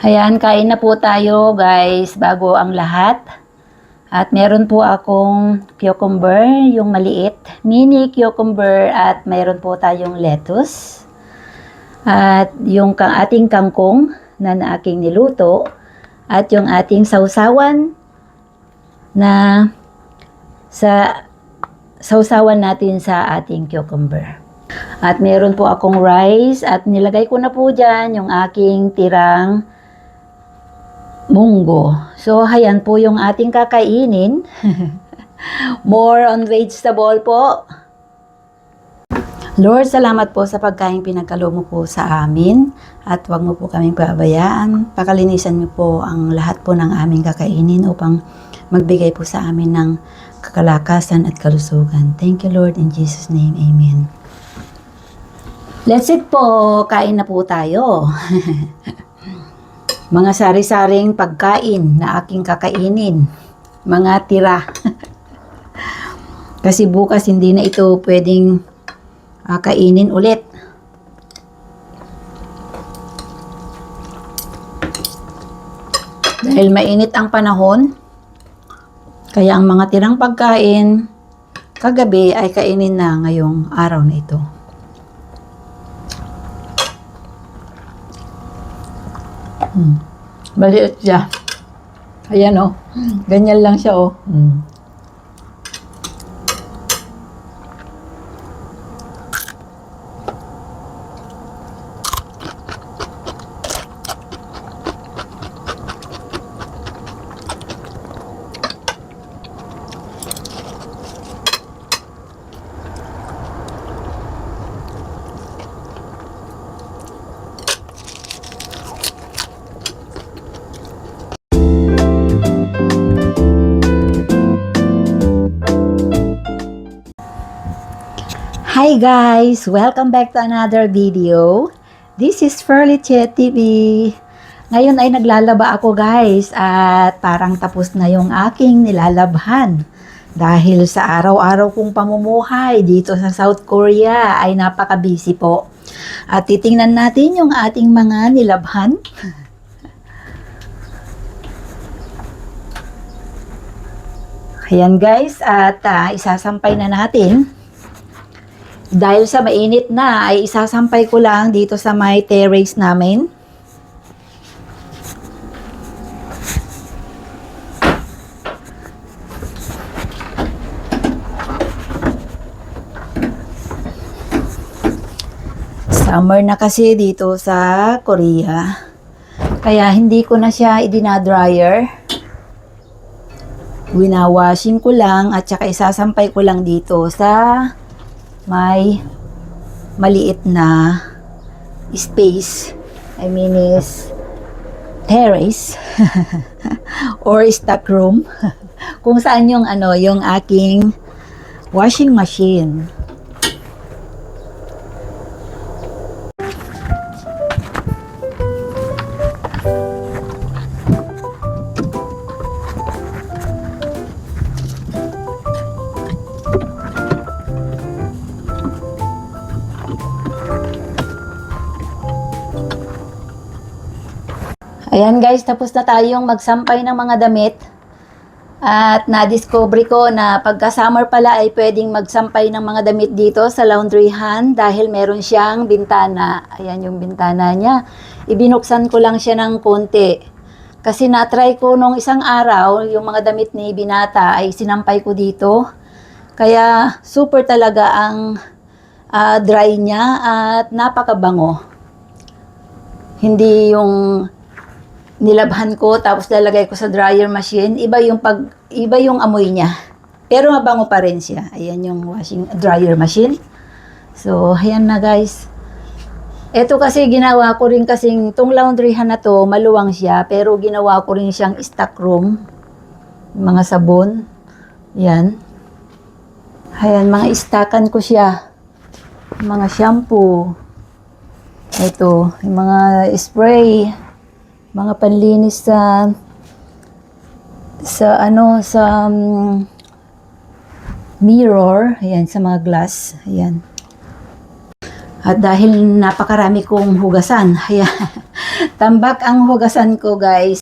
Ayan, kain na po tayo guys, bago ang lahat. At meron po akong cucumber, yung maliit, mini cucumber, at meron po tayong lettuce. At yung ating kangkong na aking niluto. At yung ating sausawan na sausawan natin sa ating cucumber. At meron po akong rice at nilagay ko na po dyan yung aking tirang munggo. So, ayan po yung ating kakainin. More on vegetable po. Lord, salamat po sa pagkain pinagkaloob mo po sa amin at huwag mo po kaming pabayaan. Pakalinisan niyo po ang lahat po ng aming kakainin upang magbigay po sa amin ng kakalakasan at kalusugan. Thank you, Lord, in Jesus' name. Amen. Let's eat po. Kain na po tayo. Mga sari-saring pagkain na aking kakainin. Mga tira. Kasi bukas hindi na ito pwedeng kainin ulit. Dahil mainit ang panahon, kaya ang mga tirang pagkain kagabi ay kainin na ngayong araw na ito. Maliit siya. Ayan o. Ganyan lang siya o. Hi guys! Welcome back to another video. This is Ferliche TV. Ngayon ay naglalaba ako guys at parang tapos na yung aking nilalabhan. Dahil sa araw-araw kong pamumuhay dito sa South Korea ay napaka-busy po. At titingnan natin yung ating mga nilabhan. Ayan guys, at isasampay na natin. Dahil sa mainit na, ay isasampay ko lang dito sa may terrace namin. Summer na kasi dito sa Korea. Kaya hindi ko na siya idinadryer. Winawashing ko lang at saka isasampay ko lang dito sa may maliit na space, I mean is terrace or stock room kung saan yung yung aking washing machine. Ayan guys, tapos na tayong magsampay ng mga damit. At na-discover ko na pagka summer pala ay pwedeng magsampay ng mga damit dito sa laundryhan dahil meron siyang bintana. Ayan yung bintana niya. Ibinuksan ko lang siya ng konti. Kasi na-try ko nung isang araw, yung mga damit ni Binata ay sinampay ko dito. Kaya super talaga ang dry niya at napakabango. Hindi yung nilabhan ko tapos lalagay ko sa dryer machine, iba yung amoy niya. Pero mabango pa rin siya. Ayan yung dryer machine. So, ayan na guys. Ito kasi ginawa ko rin kasing tong laundryhan na to, maluwang siya, pero ginawa ko rin siyang stock room. Mga sabon. Yan. Ayan, mga istakan ko siya. Mga shampoo. Ito, yung mga spray. Mga panlinis sa mirror, ayan, sa mga glass, ayan. At dahil napakarami kong hugasan, ayan, Tambak ang hugasan ko, guys.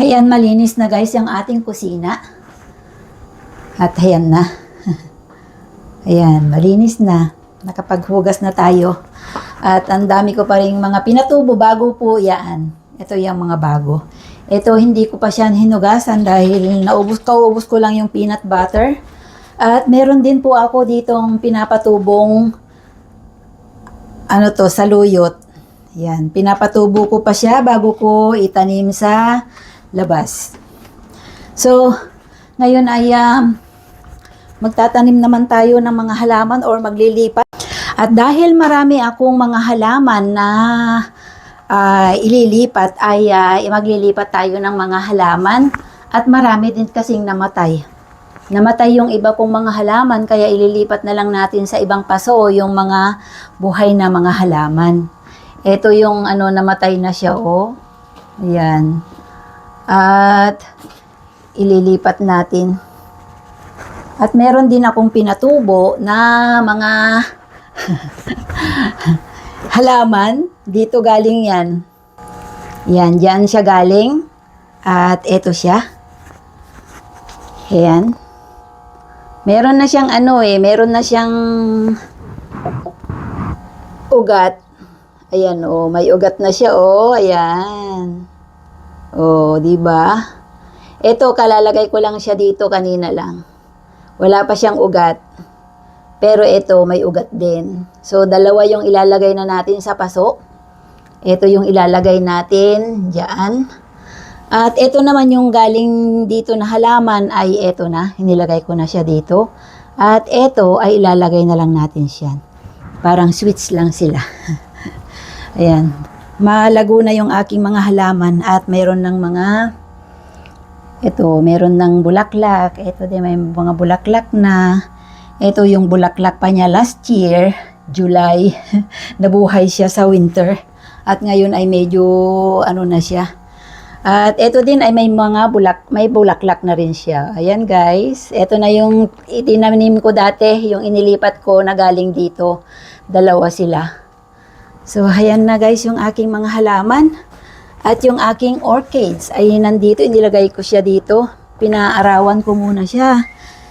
Ayan, malinis na guys yung ating kusina. At ayan na. Ayan, malinis na. Nakapaghugas na tayo. At ang dami ko pa rin mga pinatubo. Bago po yan. Ito yung mga bago. Ito hindi ko pa siya hinugasan dahil kaubos ko lang yung peanut butter. At meron din po ako ditong pinapatubong saluyot. Yan, pinapatubo ko pa siya bago ko itanim sa labas. So, ngayon ay magtatanim naman tayo ng mga halaman or maglilipat. At dahil marami akong mga halaman na ililipat, ay maglilipat tayo ng mga halaman. At marami din kasing namatay. Namatay yung iba kong mga halaman, kaya ililipat na lang natin sa ibang paso yung mga buhay na mga halaman. Ito yung namatay na siya, oh. Ayan. At ililipat natin. At meron din akong pinatubo na mga halaman. Dito galing yan. Yan, dyan siya galing. At eto siya. Ayan. Meron na siyang meron na siyang ugat. Ayan, oh, may ugat na siya, oh. Ayan. Oh, di ba? Ito, kalalagay ko lang siya dito kanina lang. Wala pa siyang ugat. Pero ito, may ugat din. So, dalawa yung ilalagay na natin sa paso. Ito yung ilalagay natin diyan. At ito naman yung galing dito na halaman ay ito na. Inilagay ko na siya dito. At ito ay ilalagay na lang natin siya. Parang switch lang sila. Ayan. Malago na yung aking mga halaman at meron ng meron ng bulaklak. Ito din may mga bulaklak na. Ito yung bulaklak pa niya last year, July. Nabuhay siya sa winter. At ngayon ay medyo na siya. At ito din ay may bulaklak na rin siya. Ayan guys. Ito na yung itinanim ko dati, yung inilipat ko na galing dito. Dalawa sila. So, ayan na guys yung aking mga halaman. At yung aking orchids ay nandito. Inilagay ko siya dito. Pinaarawan ko muna siya.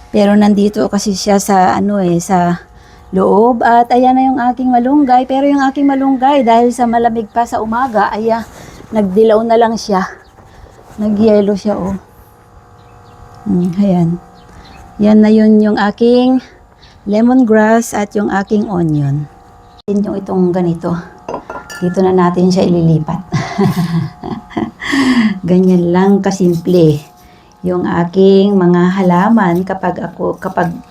Pero nandito kasi siya sa sa loob. At ayan na yung aking malunggay. Pero yung aking malunggay dahil sa malamig pa sa umaga ay nagdilaw na lang siya. Nagyelo siya, oh. Ayan. Yan na yun yung aking lemongrass at yung aking onion. Yung itong ganito. Dito na natin siya ililipat. Ganyan lang kasimple yung aking mga halaman kapag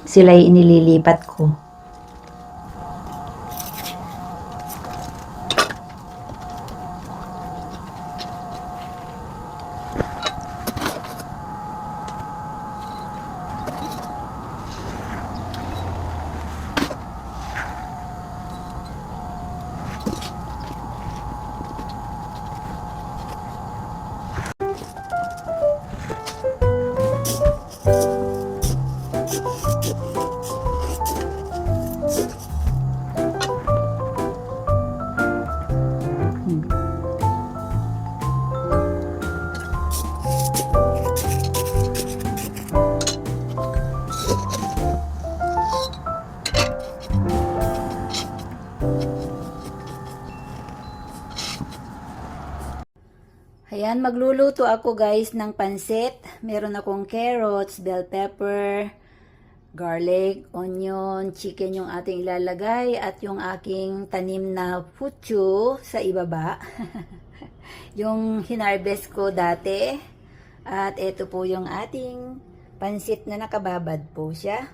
sila'y inililipat ko. Ayan, magluluto ako guys ng pansit. Meron akong carrots, bell pepper, garlic, onion, chicken yung ating ilalagay at yung aking tanim na futsu sa ibaba. Yung hinarvest ko dati. At ito po yung ating pansit na nakababad po siya.